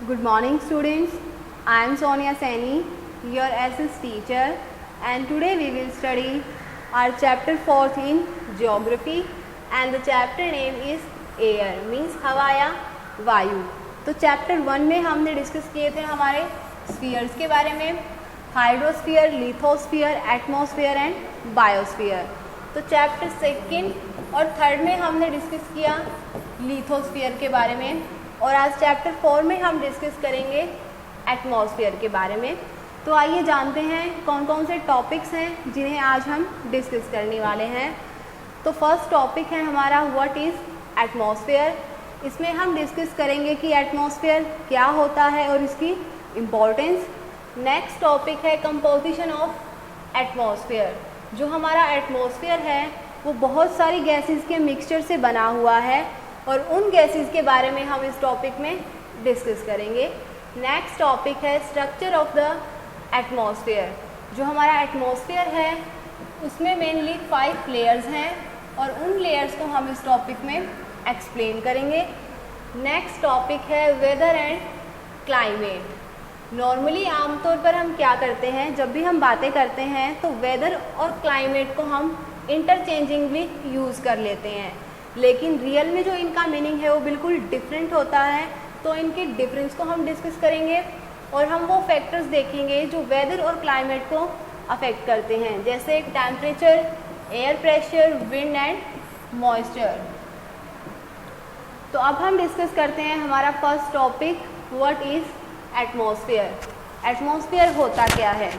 Good morning students. I am Sonia Saini, your SS teacher, and today we will study our chapter 4th in geography and the chapter name is air means हवा या वायु। तो chapter 1 में हमने discuss किए थे हमारे spheres के बारे में, hydrosphere, lithosphere, atmosphere and biosphere. तो चैप्टर 2 और 3 में हमने डिस्कस किया लिथोस्फीयर के बारे में और आज चैप्टर 4 में हम डिस्कस करेंगे एटमॉस्फेयर के बारे में। तो आइए जानते हैं कौन कौन से टॉपिक्स हैं जिन्हें आज हम डिस्कस करने वाले हैं। तो फर्स्ट टॉपिक है हमारा व्हाट इज़ एटमॉस्फेयर। इसमें हम डिस्कस करेंगे कि एटमॉस्फेयर क्या होता है और इसकी इम्पोर्टेंस। नेक्स्ट टॉपिक है कंपोजिशन ऑफ एटमॉस्फेयर। जो हमारा एटमॉस्फेयर है वो बहुत सारी गैसेस के मिक्सचर से बना हुआ है और उन गैसेस के बारे में हम इस टॉपिक में डिस्कस करेंगे। नेक्स्ट टॉपिक है स्ट्रक्चर ऑफ द एटमॉस्फेयर। जो हमारा एटमॉस्फेयर है उसमें मेनली 5 लेयर्स हैं और उन लेयर्स को हम इस टॉपिक में एक्सप्लेन करेंगे। नेक्स्ट टॉपिक है वेदर एंड क्लाइमेट। नॉर्मली आमतौर पर हम क्या करते हैं, जब भी हम बातें करते हैं तो वेदर और क्लाइमेट को हम इंटरचेंजिंगली यूज़ कर लेते हैं, लेकिन रियल में जो इनका मीनिंग है वो बिल्कुल डिफरेंट होता है। तो इनके डिफरेंस को हम डिस्कस करेंगे और हम वो फैक्टर्स देखेंगे जो वेदर और क्लाइमेट को अफेक्ट करते हैं, जैसे temperature, air pressure, wind and moisture. तो अब हम डिस्कस करते हैं हमारा first topic what is atmosphere. Atmosphere होता क्या है?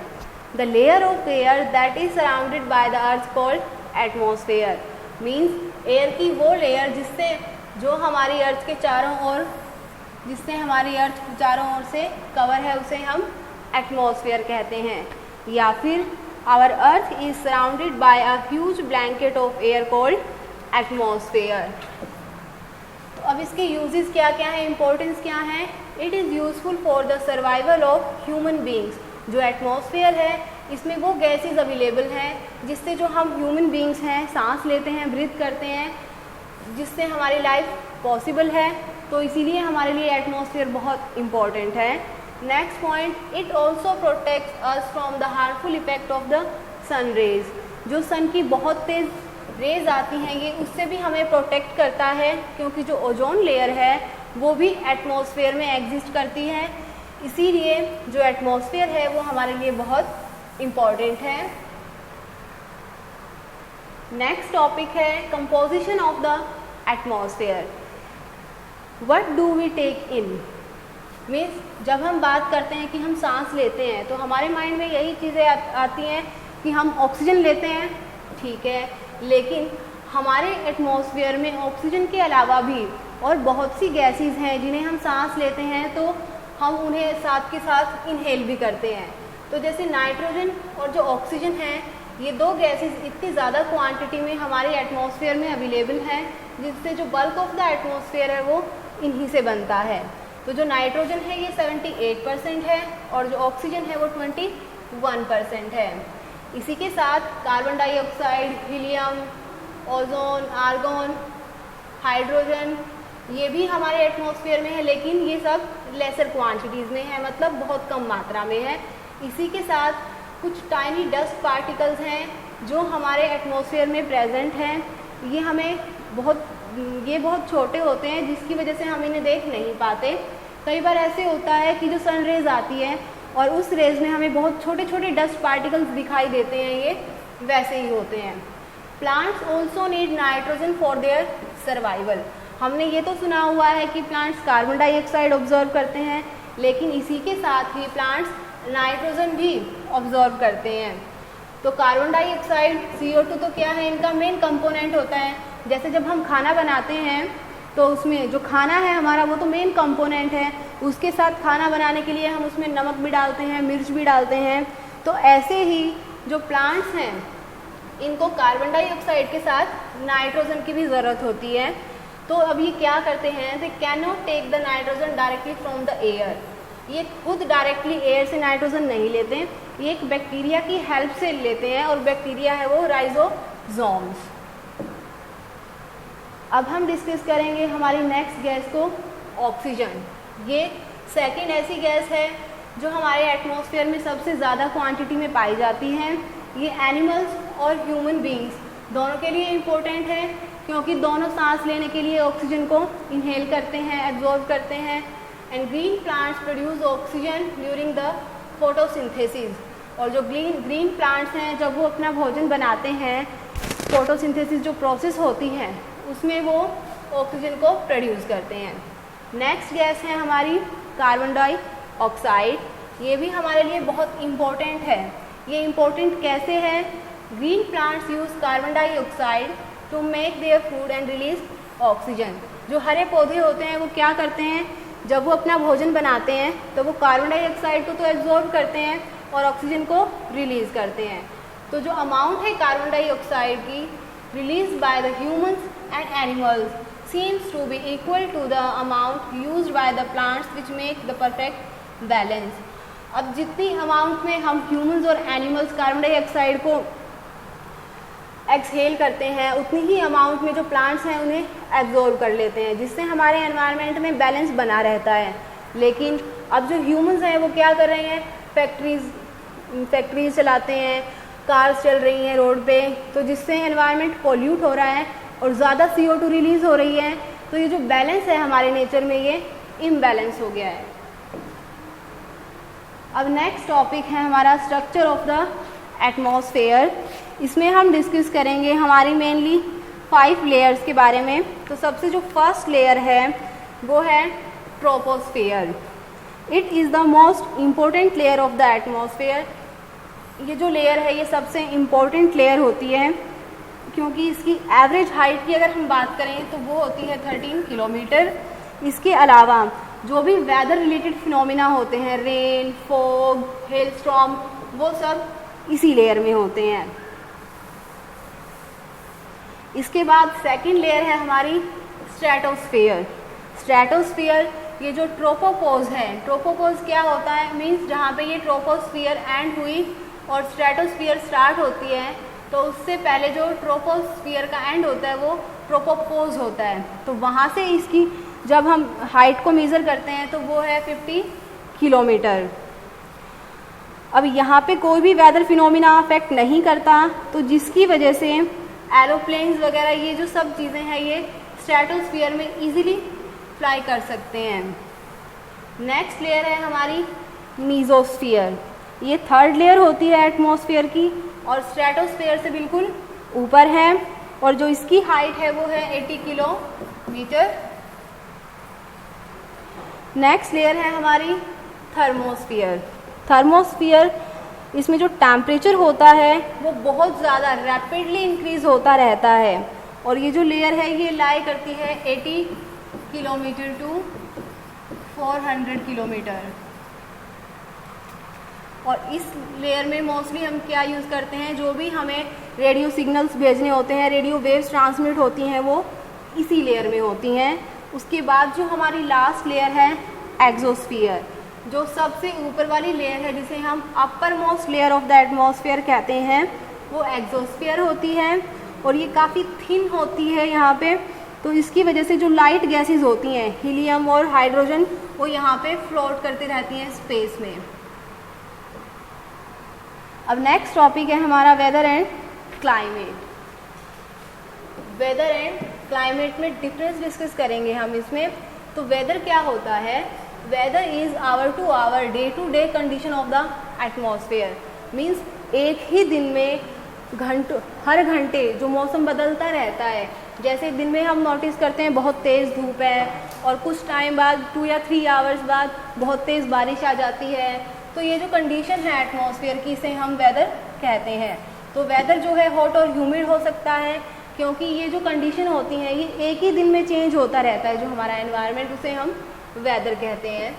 The layer of air that is surrounded by the earth called atmosphere. Means air की वो लेयर जो हमारी अर्थ के चारों ओर से कवर है उसे हम एटमॉस्फेयर कहते हैं। या फिर our earth is surrounded by a huge blanket of air called atmosphere. तो अब इसके यूजेस क्या क्या हैं, इंपॉर्टेंस क्या है? It is useful for the survival of human beings. जो एटमॉस्फेयर है इसमें वो गैसेस अवेलेबल हैं जिससे जो हम ह्यूमन बींग्स हैं सांस लेते हैं, ब्रीथ करते हैं, जिससे हमारी लाइफ पॉसिबल है। तो इसीलिए हमारे लिए एटमॉस्फेयर बहुत इम्पॉर्टेंट है। Next point, it also protects us from the harmful effect of the sun rays. जो सन की बहुत तेज़ रेज आती हैं ये उससे भी हमें प्रोटेक्ट करता है, क्योंकि जो ओजोन लेयर है वो भी एटमॉस्फेयर में एग्जिस्ट करती है। इसीलिए जो एटमॉस्फेयर है वो हमारे लिए बहुत इम्पॉर्टेंट है। नेक्स्ट टॉपिक है composition of the atmosphere. What do we take in means जब हम बात करते हैं कि हम सांस लेते हैं तो हमारे माइंड में यही चीज़ें आती हैं कि हम ऑक्सीजन लेते हैं, ठीक है, लेकिन हमारे एटमॉस्फेयर में ऑक्सीजन के अलावा भी और बहुत सी गैसेस हैं जिन्हें हम सांस लेते हैं तो हम उन्हें साथ के साथ इनहेल भी करते हैं। तो जैसे नाइट्रोजन और जो ऑक्सीजन है ये 2 गैसेस इतनी ज़्यादा क्वांटिटी में हमारे एटमॉस्फेयर में अवेलेबल हैं जिससे जो बल्क ऑफ द एटमॉस्फेयर है वो इन्हीं से बनता है। तो जो नाइट्रोजन है ये 78% है और जो ऑक्सीजन है वो 21% है। इसी के साथ carbon dioxide, helium, ozone, argon, hydrogen ये भी हमारे एटमॉस्फेयर में है, लेकिन ये सब लेसर क्वांटिटीज़ में है, मतलब बहुत कम मात्रा में है। इसी के साथ कुछ टाइनी डस्ट पार्टिकल्स हैं जो हमारे एटमॉस्फेयर में प्रेजेंट हैं। ये बहुत छोटे होते हैं जिसकी वजह से हम इन्हें देख नहीं पाते। कई बार ऐसे होता है कि जो सन रेज आती है और उस रेज में हमें बहुत छोटे छोटे डस्ट पार्टिकल्स दिखाई देते हैं, ये वैसे ही होते हैं। Plants also need nitrogen for their survival. हमने ये तो सुना हुआ है कि प्लांट्स कार्बन डाइऑक्साइड ऑब्जर्व करते हैं, लेकिन इसी के साथ ही प्लांट्स नाइट्रोजन भी ऑब्जर्व करते हैं। तो कार्बन डाइऑक्साइड, CO2 तो क्या है, इनका मेन कंपोनेंट होता है। जैसे जब हम खाना बनाते हैं तो उसमें जो खाना है हमारा वो तो मेन कंपोनेंट है, उसके साथ खाना बनाने के लिए हम उसमें नमक भी डालते हैं, मिर्च भी डालते हैं। तो ऐसे ही जो प्लांट्स हैं इनको कार्बन डाइऑक्साइड के साथ नाइट्रोजन की भी ज़रूरत होती है। तो अब ये क्या करते हैं, they can not take the nitrogen directly from the air. ये खुद डायरेक्टली एयर से नाइट्रोजन नहीं लेते हैं, ये एक बैक्टीरिया की हेल्प से लेते हैं और बैक्टीरिया है वो राइजोसोम्स। अब हम डिस्कस करेंगे हमारी नेक्स्ट गैस को ऑक्सीजन। ये सेकंड ऐसी गैस है जो हमारे एटमॉस्फेयर में सबसे ज़्यादा क्वांटिटी में पाई जाती हैं। ये एनिमल्स और ह्यूमन बींग्स दोनों के लिए इम्पोर्टेंट है, क्योंकि दोनों सांस लेने के लिए ऑक्सीजन को इनहेल करते हैं, एब्जॉर्ब करते हैं। And green plants produce oxygen during the photosynthesis. और जो ग्रीन प्लांट्स हैं जब वो अपना भोजन बनाते हैं, फोटोसिंथेसिस जो प्रोसेस होती है उसमें वो ऑक्सीजन को प्रोड्यूस करते हैं। नेक्स्ट गैस है हमारी कार्बन डाइऑक्साइड। ये भी हमारे लिए बहुत इम्पोर्टेंट है। ये इम्पोर्टेंट कैसे है? Green plants use carbon dioxide to make their food and release oxygen. जो हरे पौधे होते हैं वो क्या करते हैं, जब वो अपना भोजन बनाते हैं तो वो कार्बन डाइऑक्साइड को तो एब्जॉर्ब करते हैं और ऑक्सीजन को रिलीज़ करते हैं। तो जो अमाउंट है कार्बन डाइऑक्साइड की release by the humans and animals seems to be equal to the amount used by the plants which make the perfect balance। अब जितनी अमाउंट में हम ह्यूमंस और एनिमल्स कार्बन डाइऑक्साइड को एक्सहेल करते हैं, उतनी ही अमाउंट में जो प्लांट्स हैं उन्हें एब्जॉर्ब कर लेते हैं, जिससे हमारे एनवायरनमेंट में बैलेंस बना रहता है। लेकिन अब जो ह्यूमंस हैं वो क्या कर रहे हैं, फैक्ट्रीज चलाते हैं, कार्स चल रही हैं रोड पे, तो जिससे एनवायरनमेंट पॉल्यूट हो रहा है और ज़्यादा CO2 रिलीज़ हो रही है। तो ये जो बैलेंस है हमारे नेचर में ये इम्बैलेंस हो गया है। अब नेक्स्ट टॉपिक है हमारा स्ट्रक्चर ऑफ द एटमॉस्फेयर। इसमें हम डिस्कस करेंगे हमारी मेनली 5 लेयर्स के बारे में। तो सबसे जो फर्स्ट लेयर है वो है troposphere. It is the most important layer of the atmosphere. ये जो लेयर है ये सबसे इम्पोर्टेंट लेयर होती है, क्योंकि इसकी एवरेज हाइट की अगर हम बात करें तो वो होती है 13 किलोमीटर। इसके अलावा जो भी वेदर रिलेटेड फिनोमिना होते हैं, रेन, फॉग, हेलस्टॉर्म, वो सब इसी लेयर में होते हैं। इसके बाद सेकंड लेयर है हमारी स्ट्रेटोस्फेयर। स्ट्रेटोस्फेयर ये जो ट्रोपोपोज है, ट्रोपोपोज क्या होता है, मीन्स जहाँ पे ये ट्रोपोस्फियर एंड हुई और स्ट्रेटोस्फियर स्टार्ट होती है, तो उससे पहले जो ट्रोपोस्फियर का एंड होता है वो ट्रोपोपोज होता है। तो वहाँ से इसकी जब हम हाइट को मेज़र करते हैं तो वो है 50 किलोमीटर। अब यहाँ पे कोई भी वेदर फिनोमिना अफेक्ट नहीं करता, तो जिसकी वजह से एरोप्लेन्स वगैरह ये जो सब चीज़ें हैं ये स्ट्रेटोस्फियर में इजीली फ्लाई कर सकते हैं। नेक्स्ट लेयर है हमारी मीजोस्फियर। ये थर्ड लेयर होती है एटमॉस्फेयर की और स्ट्रेटोस्फेयर से बिल्कुल ऊपर है, और जो इसकी हाइट है वो है 80 किलोमीटर। नेक्स्ट लेयर है हमारी थर्मोस्फियर। थर्मोस्फियर इसमें जो टेम्परेचर होता है वो बहुत ज़्यादा रैपिडली इंक्रीज होता रहता है, और ये जो लेयर है ये लाई करती है 80 किलोमीटर टू 400 किलोमीटर। और इस लेयर में मोस्टली हम क्या यूज़ करते हैं, जो भी हमें रेडियो सिग्नल्स भेजने होते हैं, रेडियो वेव्स ट्रांसमिट होती हैं, वो इसी लेयर में होती हैं। उसके बाद जो हमारी लास्ट लेयर है एक्सोस्फियर, जो सबसे ऊपर वाली लेयर है जिसे हम upper most layer of the atmosphere कहते हैं, वो एक्सोस्फियर होती है और ये काफ़ी थिन होती है यहाँ पे। तो इसकी वजह से जो लाइट गैसेस होती हैं, हीलियम और हाइड्रोजन, वो यहाँ पे फ्लोट करती रहती हैं स्पेस में। अब नेक्स्ट टॉपिक है हमारा weather and climate. Weather and climate में डिफरेंस डिस्कस करेंगे हम इसमें। तो वेदर क्या होता है, weather is hour to hour day to day condition of the atmosphere. Means एक ही दिन में हर घंटे जो मौसम बदलता रहता है। जैसे दिन में हम नोटिस करते हैं बहुत तेज़ धूप है और कुछ टाइम बाद 2 या 3 आवर्स बाद बहुत तेज़ बारिश आ जाती है। तो ये जो कंडीशन है एटमॉस्फेयर की, इसे हम वेदर कहते हैं। तो वेदर जो है हॉट और ह्यूमिड हो सकता है, क्योंकि ये जो कंडीशन होती हैं ये एक ही दिन में चेंज होता रहता है। जो हमारा एनवायरनमेंट, उसे हम वेदर कहते हैं।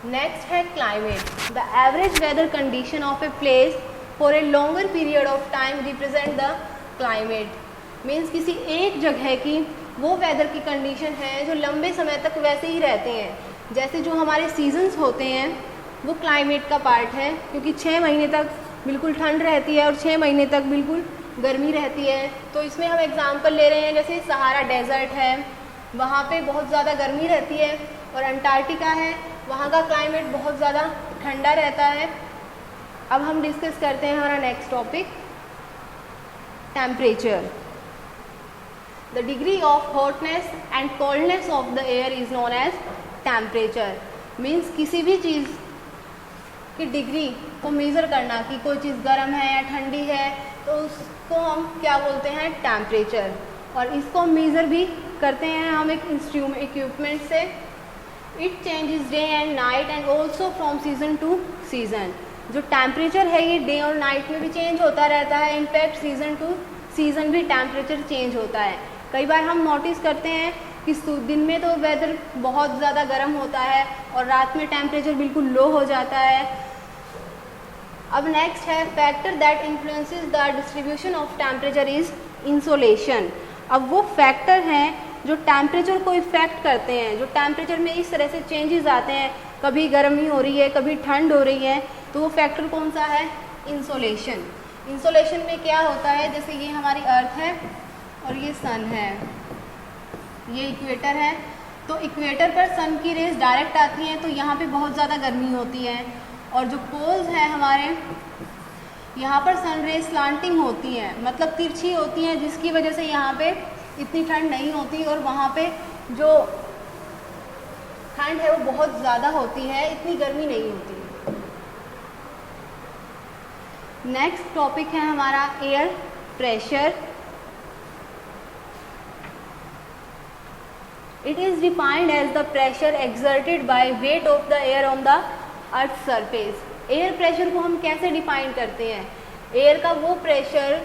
नेक्स्ट है climate. The average weather condition of a place for a longer period of time represent the climate. Means किसी एक जगह की वो वेदर की कंडीशन है जो लंबे समय तक वैसे ही रहते हैं। जैसे जो हमारे सीजन्स होते हैं वो क्लाइमेट का पार्ट है, क्योंकि 6 महीने तक बिल्कुल ठंड रहती है और 6 महीने तक बिल्कुल गर्मी रहती है। तो इसमें हम एग्जांपल ले रहे हैं, जैसे सहारा डेजर्ट है, वहाँ पे बहुत ज़्यादा गर्मी रहती है और अंटार्कटिका है, वहाँ का क्लाइमेट बहुत ज़्यादा ठंडा रहता है। अब हम डिस्कस करते हैं हमारा next topic, temperature. The degree of hotness and coldness of the air is known as temperature. Means किसी भी चीज़ की डिग्री को मेज़र करना कि कोई चीज़ गर्म है या ठंडी है, तो उसको हम क्या बोलते हैं, टेम्परेचर। और इसको हम मेज़र भी करते हैं हम एक इक्विपमेंट से। It changes day and night and also from season two season. जो टेम्परेचर है ये डे और नाइट में भी चेंज होता रहता है। इनफैक्ट सीजन टू सीजन भी टेम्परेचर चेंज होता है। कई बार हम नोटिस करते हैं कि दिन में तो वेदर बहुत ज़्यादा गर्म होता है और रात में टेम्परेचर बिल्कुल लो हो जाता है। अब नेक्स्ट है factor that influences the distribution of temperature is insolation. अब वो फैक्टर हैं जो टेम्परेचर को इफ़ेक्ट करते हैं, जो टेम्परेचर में इस तरह से चेंजेस आते हैं, कभी गर्मी हो रही है कभी ठंड हो रही है, तो वो फैक्टर कौन सा है, इंसोलेशन। इंसोलेशन में क्या होता है, जैसे ये हमारी अर्थ है और ये सन है, ये इक्वेटर है, तो इक्वेटर पर सन की रेज डायरेक्ट आती हैं तो यहाँ पे बहुत ज़्यादा गर्मी होती है। और जो पोल्स हैं हमारे, यहाँ पर सन रेज स्लांटिंग होती हैं, मतलब तिरछी होती हैं, जिसकी वजह से यहाँ पे इतनी ठंड नहीं होती और वहाँ पे जो ठंड है वो बहुत ज़्यादा होती है, इतनी गर्मी नहीं होती। नेक्स्ट टॉपिक है हमारा air pressure. It is defined as the pressure exerted by weight of the air on the earth's surface. Air pressure को हम कैसे डिफाइन करते हैं, एयर का वो pressure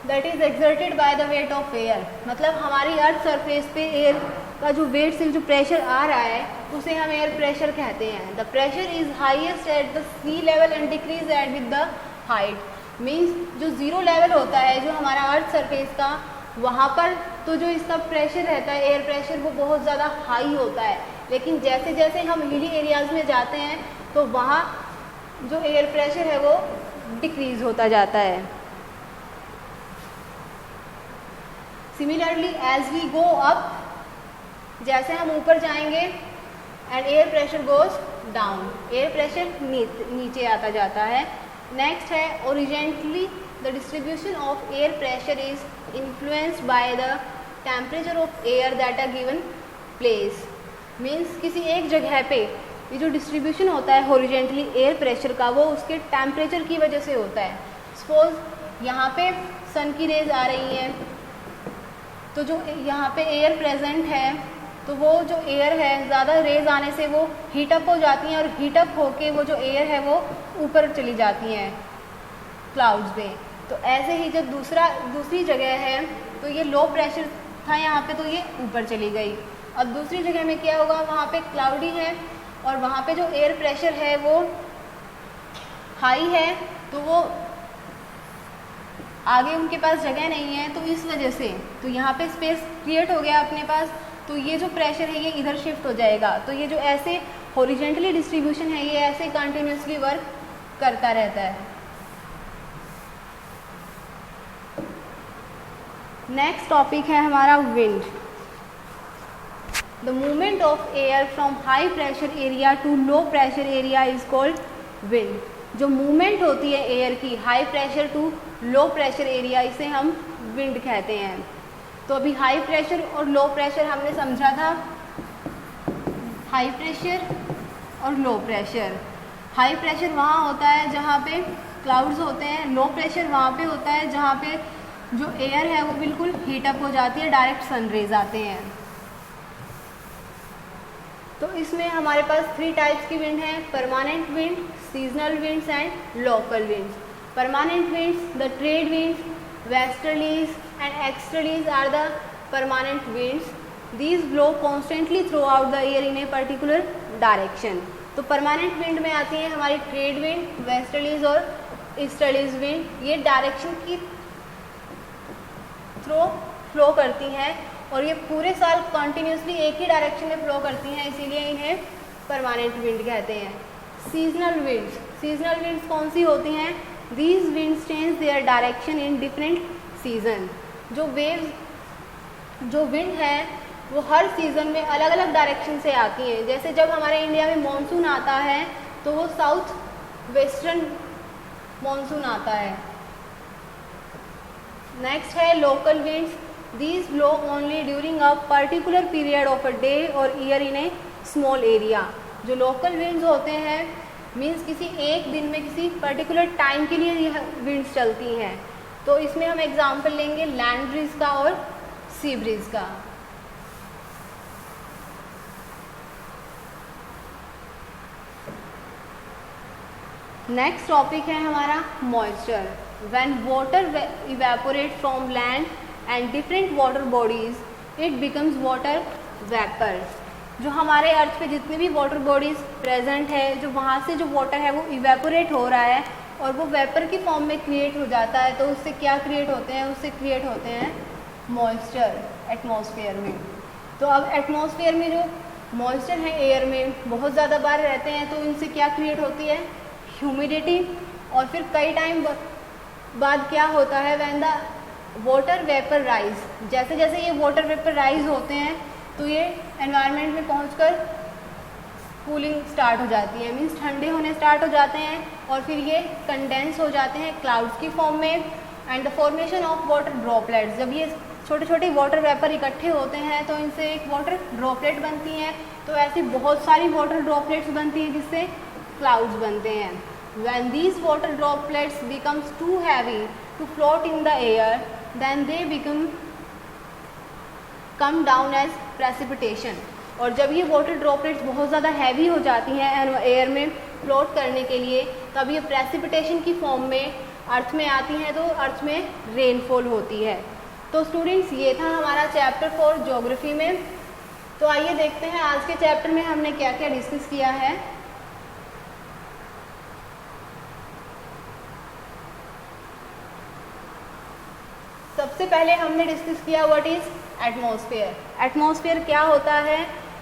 that is exerted by the weight of air, मतलब हमारी earth surface पे एयर का जो वेट से जो प्रेशर आ रहा है उसे हम एयर प्रेशर कहते हैं। The pressure is highest at the sea level and decrease at with the height. Means जो ज़ीरो लेवल होता है जो हमारा अर्थ सरफेस का, वहाँ पर तो जो इसका प्रेशर रहता है एयर प्रेशर वो बहुत ज़्यादा हाई होता है, लेकिन जैसे जैसे हम हिली एरियाज़ में जाते हैं तो वहाँ जो एयर प्रेशर है वो डिक्रीज़ होता जाता है। Similarly as we go up, जैसे हम ऊपर जाएंगे and air pressure goes down, air pressure नीचे आता जाता है। नेक्स्ट है horizontally the distribution of air pressure is influenced by the temperature of air that a given place। Means किसी एक जगह पे ये जो डिस्ट्रीब्यूशन होता है हॉरिजेंटली एयर प्रेशर का, वो उसके टेम्परेचर की वजह से होता है। सपोज यहाँ पे सन की रेज आ रही है, तो जो यहाँ पे एयर प्रेजेंट है तो वो जो एयर है ज़्यादा रेज आने से वो हीटअप हो जाती हैं और हीटअप होके वो जो एयर है वो ऊपर चली जाती हैं क्लाउड्स में। तो ऐसे ही जब दूसरी जगह है तो ये लो प्रेशर था यहाँ पे तो ये ऊपर चली गई, और दूसरी जगह में क्या होगा, वहाँ पे क्लाउडी है और वहाँ पे जो एयर प्रेशर है वो हाई है, तो वो आगे उनके पास जगह नहीं है, तो इस वजह से तो यहाँ पे स्पेस क्रिएट हो गया अपने पास, तो ये जो प्रेशर है ये इधर शिफ्ट हो जाएगा। तो ये जो ऐसे हॉरिजेंटली डिस्ट्रीब्यूशन है ये ऐसे कंटिन्यूसली वर्क करता रहता है। नेक्स्ट टॉपिक है हमारा wind. The movement of air from high pressure area to low pressure area is called wind. जो मूवमेंट होती है एयर की high pressure to low pressure area, इसे हम विंड कहते हैं। तो अभी हाई प्रेशर और लो प्रेशर हमने समझा था, हाई प्रेशर और लो प्रेशर। हाई प्रेशर वहाँ होता है जहाँ पे क्लाउड्स होते हैं, लो प्रेशर वहाँ पे होता है जहाँ पे जो एयर है वो बिल्कुल हीटअप हो जाती है, डायरेक्ट सन रेज आते हैं। तो इसमें हमारे पास 3 टाइप्स की विंड हैं, permanent wind, seasonal winds and local winds. Permanent winds, the trade winds, westerlies and easterlies are the permanent winds. These blow constantly throughout the year in a particular direction. तो permanent wind में आती है हमारी trade wind, westerlies और easterlies wind. ये direction की through flow करती हैं और ये पूरे साल कंटिन्यूसली एक ही डायरेक्शन में फ्लो करती हैं, इसीलिए इन्हें परमानेंट विंड कहते हैं। सीजनल विंड्स, सीजनल विंड्स कौन सी होती हैं? These winds change their direction in different season. जो विंड है वो हर सीज़न में अलग अलग डायरेक्शन से आती हैं। जैसे जब हमारे इंडिया में मॉनसून आता है तो वो साउथ वेस्टर्न मॉनसून आता है। नेक्स्ट है local winds. These blow only during a particular period of a day और year in a small area. जो लोकल विंड्स होते हैं मीन्स किसी एक दिन में किसी पर्टिकुलर टाइम के लिए यह विंड्स चलती हैं। तो इसमें हम एग्जाम्पल लेंगे लैंड ब्रीज का और सी ब्रीज का। नेक्स्ट टॉपिक है हमारा moisture. When water evaporate from land and different water bodies it becomes water vapour. जो हमारे अर्थ पे जितने भी वाटर बॉडीज प्रेजेंट है, जो वहाँ से जो वाटर है वो इवेपोरेट हो रहा है और वो वेपर की फॉर्म में क्रिएट हो जाता है। तो उससे क्या क्रिएट होते हैं? उससे क्रिएट होते हैं मॉइस्चर एटमॉस्फेयर में। तो अब एटमॉस्फेयर में जो मॉइस्चर है एयर में बहुत ज़्यादा बार रहते हैं, तो इनसे क्या क्रिएट होती है? ह्यूमिडिटी। और फिर कई टाइम बाद क्या होता है? When the water vapour rise, जैसे जैसे ये वाटर वेपर राइज होते हैं तो ये एनवायरनमेंट में पहुंचकर कूलिंग स्टार्ट हो जाती है, मीन्स ठंडे होने स्टार्ट हो जाते हैं और फिर ये कंडेंस हो जाते हैं क्लाउड्स की फॉर्म में। And the formation of water droplets, जब ये छोटे छोटे वाटर वेपर इकट्ठे होते हैं तो इनसे एक वाटर ड्रॉपलेट बनती हैं। तो ऐसी बहुत सारी वाटर ड्रॉपलेट्स बनती हैं जिससे क्लाउड्स बनते हैं। When these water droplets becomes too heavy to float in the air, then they come down as precipitation। और जब ये वाटर ड्रॉपलेट्स बहुत ज़्यादा हैवी हो जाती हैं एयर में फ्लोट करने के लिए, तब ये प्रेसिपिटेशन की फॉर्म में अर्थ में आती हैं, तो अर्थ में रेनफॉल होती है। तो स्टूडेंट्स ये था हमारा चैप्टर 4 ज्योग्राफी में। तो आइए देखते हैं आज के चैप्टर में हमने क्या क्या डिस्कस किया है। सबसे पहले हमने डिस्कस किया व्हाट इज एटमॉस्फेयर। एटमॉस्फेयर क्या होता है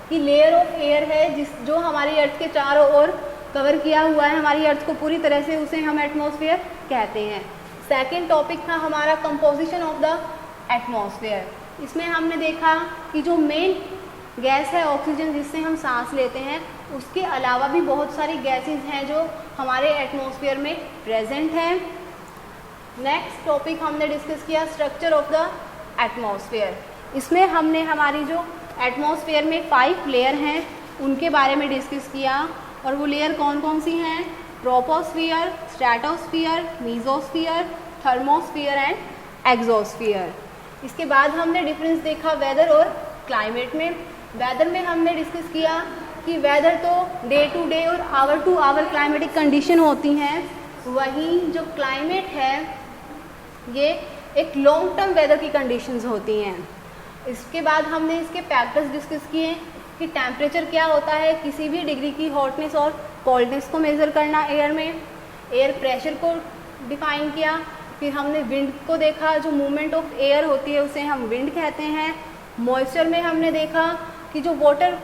कि लेयर ऑफ एयर है जो हमारी अर्थ के चारों ओर कवर किया हुआ है हमारी अर्थ को पूरी तरह से, उसे हम एटमॉस्फेयर कहते हैं। सेकंड टॉपिक था हमारा कंपोजिशन ऑफ द एटमॉस्फेयर। इसमें हमने देखा कि जो मेन गैस है ऑक्सीजन जिससे हम सांस लेते हैं, उसके अलावा भी बहुत सारी गैसेज हैं जो हमारे एटमॉस्फेयर में प्रेजेंट हैं। नेक्स्ट टॉपिक हमने डिस्कस किया स्ट्रक्चर ऑफ द एटमॉस्फेयर। इसमें हमने हमारी जो एटमॉस्फेयर में 5 लेयर हैं उनके बारे में डिस्कस किया। और वो लेयर कौन कौन सी हैं? Troposphere, stratosphere, mesosphere, thermosphere and exosphere. इसके बाद हमने डिफरेंस देखा वेदर और क्लाइमेट में। वेदर में हमने डिस्कस किया कि वेदर तो डे टू डे और hour to hour climatic condition होती हैं, वहीं जो क्लाइमेट है ये एक लॉन्ग टर्म वेदर की कंडीशंस होती हैं। इसके बाद हमने इसके फैक्टर्स डिस्कस किए कि टेम्परेचर क्या होता है, किसी भी डिग्री की हॉटनेस और कोल्डनेस को मेज़र करना एयर में, एयर प्रेशर को डिफाइन किया। फिर हमने विंड को देखा, जो मूवमेंट ऑफ एयर होती है उसे हम विंड कहते हैं। मॉइस्चर में हमने देखा कि जो वाटर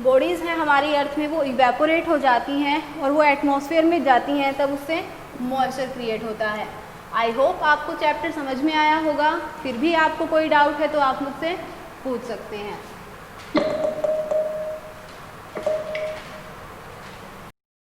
बॉडीज़ हैं हमारी अर्थ में वो इवेपोरेट हो जाती हैं और वो एटमॉस्फेयर में जाती हैं, तब उससे मॉइस्चर क्रिएट होता है। आई होप आपको चैप्टर समझ में आया होगा। फिर भी आपको कोई डाउट है तो आप मुझसे पूछ सकते हैं।